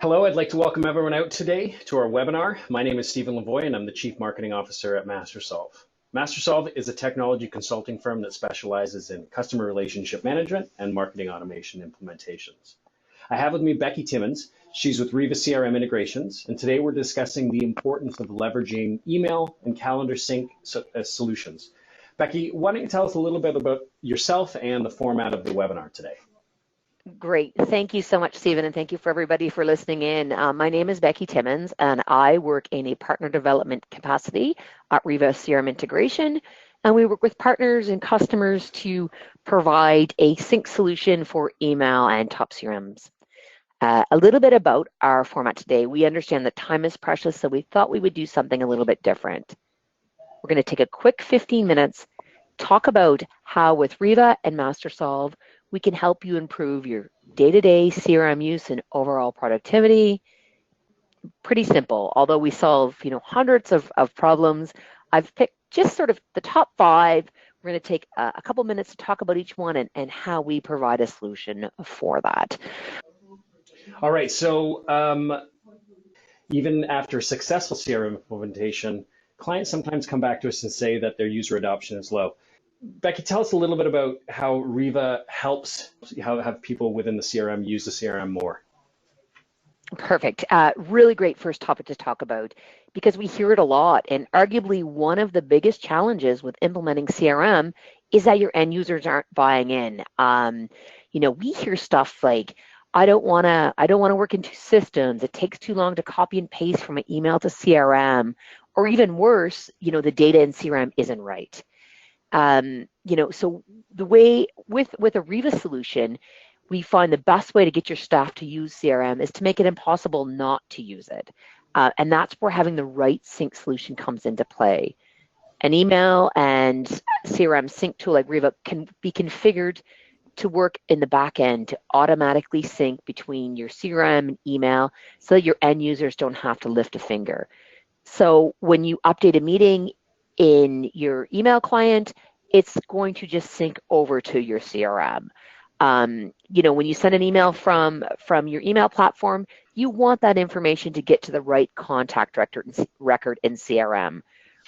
Hello, I'd like to welcome everyone out today to our webinar. My name is Stephen Lavoie and I'm the Chief Marketing Officer at MasterSolve. MasterSolve is a technology consulting firm that specializes in customer relationship management and marketing automation implementations. I have with me Becky Timmons. She's with Riva CRM Integrations, and today we're discussing the importance of leveraging email and calendar sync solutions. Becky, why don't you tell us a little bit about yourself and the format of the webinar today? Great. Thank you so much, Stephen, and thank you for everybody for listening in. My name is Becky Timmons, and I work in a partner development capacity at Riva CRM Integration, and we work with partners and customers to provide a sync solution for email and top CRMs. A little bit about our format today. We understand that time is precious, so we thought we would do something a little bit different. We're going to take a quick 15 minutes, talk about how with Riva and MasterSolve, we can help you improve your day-to-day CRM use and overall productivity. Pretty simple. Although we solve, hundreds of problems, I've picked just sort of the top 5. We're going to take a couple minutes to talk about each one and how we provide a solution for that. All right. So even after successful CRM implementation, clients sometimes come back to us and say that their user adoption is low. Becky, tell us a little bit about how Riva helps have people within the CRM use the CRM more. Perfect. Really great first topic to talk about because we hear it a lot. And arguably one of the biggest challenges with implementing CRM is that your end users aren't buying in. We hear stuff like, I don't want to work in 2 systems. It takes too long to copy and paste from an email to CRM, or even worse, the data in CRM isn't right. So the way with a Riva solution, we find the best way to get your staff to use CRM is to make it impossible not to use it. And that's where having the right sync solution comes into play. An email and CRM sync tool like Riva can be configured to work in the back end to automatically sync between your CRM and email so that your end users don't have to lift a finger. So when you update a meeting in your email client, it's going to just sync over to your CRM. When you send an email from your email platform, you want that information to get to the right contact record in CRM.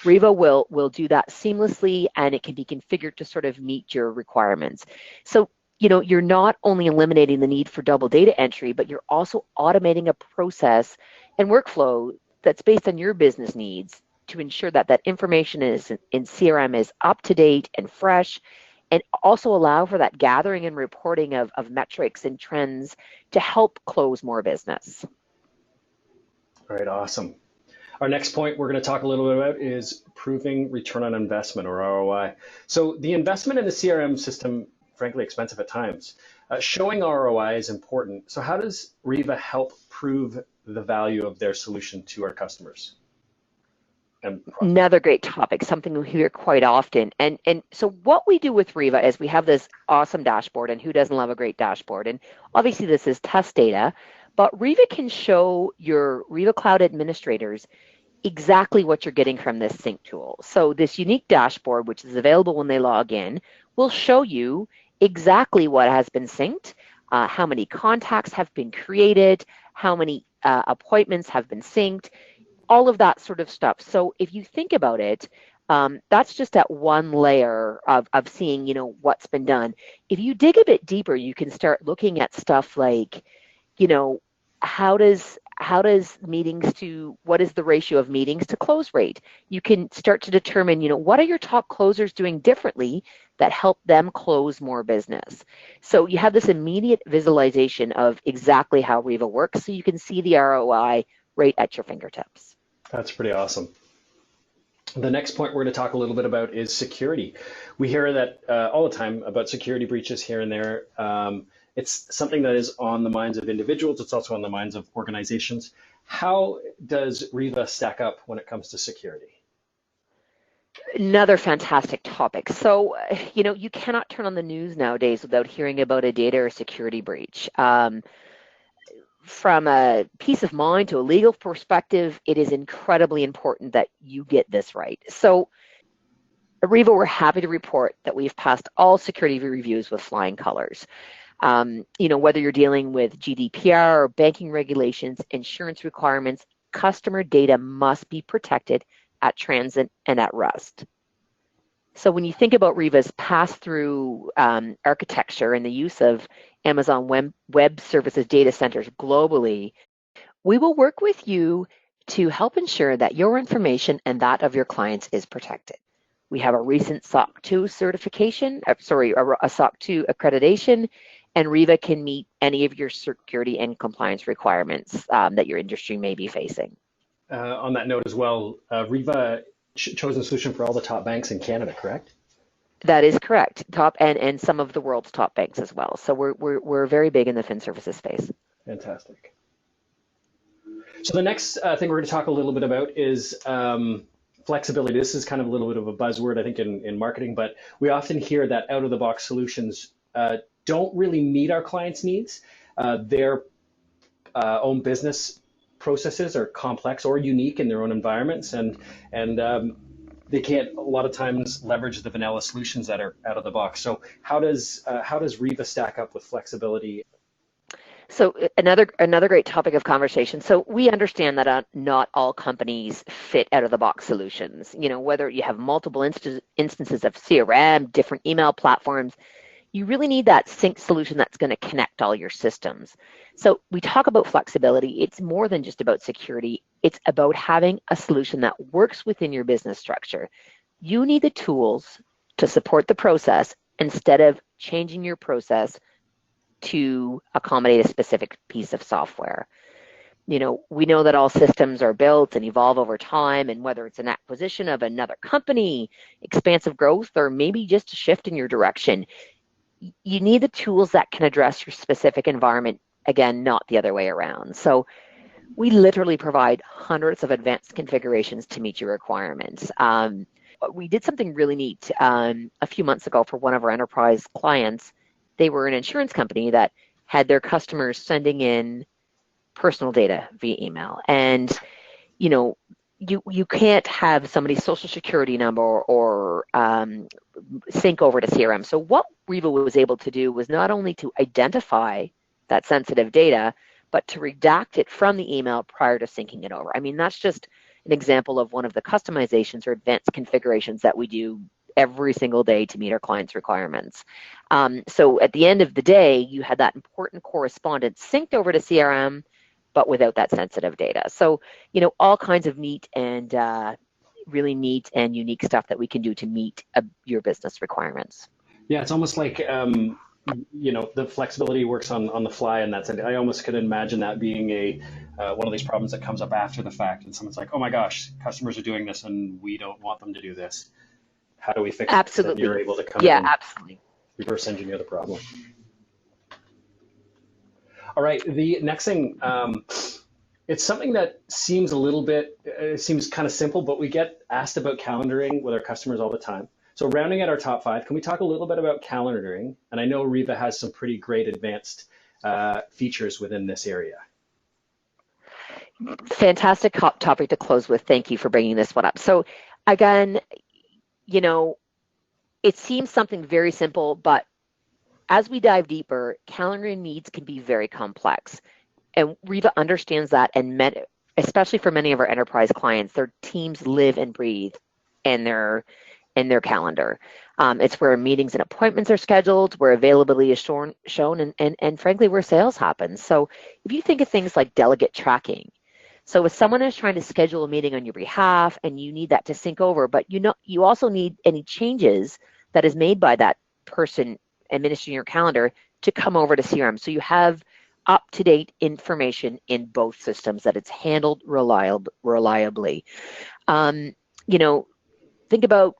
Riva will do that seamlessly, and it can be configured to sort of meet your requirements. So, you're not only eliminating the need for double data entry, but you're also automating a process and workflow that's based on your business needs to ensure that that information is in CRM is up to date and fresh, and also allow for that gathering and reporting of metrics and trends to help close more business. All right, awesome. Our next point we're going to talk a little bit about is proving return on investment, or ROI. So the investment in the CRM system, frankly, expensive at times. Showing ROI is important. So how does Riva help prove the value of their solution to our customers? Another great topic, something we hear quite often. And so what we do with Riva is we have this awesome dashboard, and who doesn't love a great dashboard? And obviously this is test data, but Riva can show your Riva Cloud administrators exactly what you're getting from this sync tool. So this unique dashboard, which is available when they log in, will show you exactly what has been synced, how many contacts have been created, how many appointments have been synced, all of that sort of stuff. So if you think about it, that's just at one layer of seeing, what's been done. If you dig a bit deeper, you can start looking at stuff like, what is the ratio of meetings to close rate? You can start to determine, what are your top closers doing differently that help them close more business? So you have this immediate visualization of exactly how Riva works, so you can see the ROI right at your fingertips. That's pretty awesome. The next point we're going to talk a little bit about is security. We hear that all the time about security breaches here and there. It's something that is on the minds of individuals. It's also on the minds of organizations. How does Riva stack up when it comes to security? Another fantastic topic. So, you cannot turn on the news nowadays without hearing about a data or security breach. From a peace of mind to a legal perspective, it is incredibly important that you get this right. So at Riva, we're happy to report that we've passed all security reviews with flying colors. Whether you're dealing with GDPR or banking regulations, insurance requirements, customer data must be protected at transit and at rest. So when you think about Riva's pass-through architecture and the use of Amazon Web Services data centers globally, we will work with you to help ensure that your information and that of your clients is protected. We have a recent SOC 2 certification, a SOC 2 accreditation, and Riva can meet any of your security and compliance requirements that your industry may be facing. On that note as well, Riva chosen solution for all the top banks in Canada, correct? That is correct. Top and some of the world's top banks as well. So we're very big in the fin services space. Fantastic. So the next thing we're going to talk a little bit about is flexibility. This is kind of a little bit of a buzzword, I think, in marketing, but we often hear that out-of-the-box solutions don't really meet our clients' needs. Their own business processes are complex or unique in their own environments, and they can't a lot of times leverage the vanilla solutions that are out of the box. So how does Riva stack up with flexibility? So another great topic of conversation. So we understand that not all companies fit out of the box solutions. Whether you have multiple instances of CRM, different email platforms, you really need that sync solution that's going to connect all your systems. So we talk about flexibility. It's more than just about security. It's about having a solution that works within your business structure. You need the tools to support the process instead of changing your process to accommodate a specific piece of software. We know that all systems are built and evolve over time, and whether it's an acquisition of another company, expansive growth, or maybe just a shift in your direction, you need the tools that can address your specific environment, again, not the other way around. So we literally provide hundreds of advanced configurations to meet your requirements. We did something really neat a few months ago for one of our enterprise clients. They were an insurance company that had their customers sending in personal data via email. And, you can't have somebody's social security number or sync over to CRM. So what Riva was able to do was not only to identify that sensitive data, but to redact it from the email prior to syncing it over. I mean, that's just an example of one of the customizations or advanced configurations that we do every single day to meet our clients' requirements. So at the end of the day, you had that important correspondence synced over to CRM, but without that sensitive data. So, all kinds of neat and really neat and unique stuff that we can do to meet your business requirements. Yeah, it's almost like, the flexibility works on the fly, and that's it. I almost could imagine that being one of these problems that comes up after the fact, and someone's like, oh my gosh, customers are doing this and we don't want them to do this. How do we fix it? Absolutely. And you're able to come in and absolutely. reverse engineer the problem. All right, the next thing, it's something that seems seems kind of simple, but we get asked about calendaring with our customers all the time. So rounding out our top 5, can we talk a little bit about calendaring? And I know Riva has some pretty great advanced features within this area. Fantastic topic to close with. Thank you for bringing this one up. So again, it seems something very simple, but as we dive deeper, calendaring needs can be very complex. And Riva understands that, and especially for many of our enterprise clients, their teams live and breathe in their calendar. It's where meetings and appointments are scheduled, where availability is shown, and frankly, where sales happens. So if you think of things like delegate tracking, so if someone is trying to schedule a meeting on your behalf and you need that to sync over, but you also need any changes that is made by that person administering your calendar to come over to CRM. So you have up-to-date information in both systems, that it's handled reliably. Think about,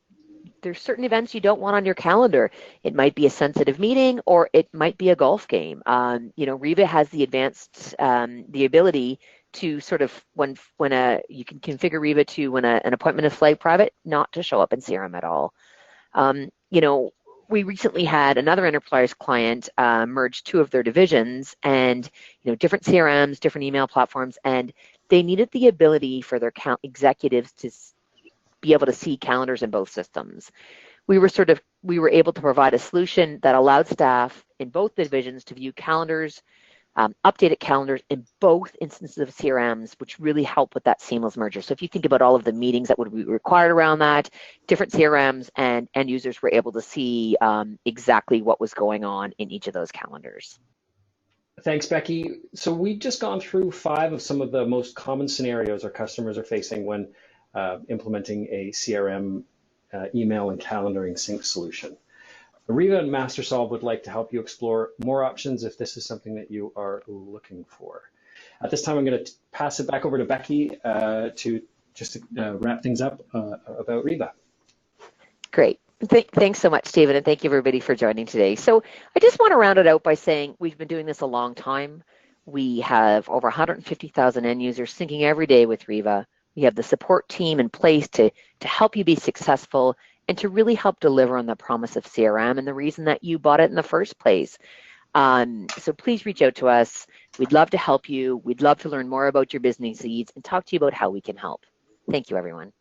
there's certain events you don't want on your calendar. It might be a sensitive meeting, or it might be a golf game. Riva has the ability to sort of you can configure Riva to when an appointment is flagged private, not to show up in CRM at all. We recently had another enterprise client merge 2 of their divisions, and different CRMs, different email platforms, and they needed the ability for their executives to be able to see calendars in both systems. We were sort of we were able to provide a solution that allowed staff in both divisions to view calendars, updated calendars in both instances of CRMs, which really help with that seamless merger. So if you think about all of the meetings that would be required around that, different CRMs and end users were able to see exactly what was going on in each of those calendars. Thanks, Becky. So we've just gone through 5 of some of the most common scenarios our customers are facing when implementing a CRM email and calendaring sync solution. Riva and MasterSolve would like to help you explore more options if this is something that you are looking for. At this time, I'm going to pass it back over to Becky to wrap things up about Riva. Great. Thanks so much, Stephen, and thank you everybody for joining today. So I just want to round it out by saying we've been doing this a long time. We have over 150,000 end users syncing every day with Riva. We have the support team in place to help you be successful and to really help deliver on the promise of CRM and the reason that you bought it in the first place. So please reach out to us. We'd love to help you. We'd love to learn more about your business needs and talk to you about how we can help. Thank you, everyone.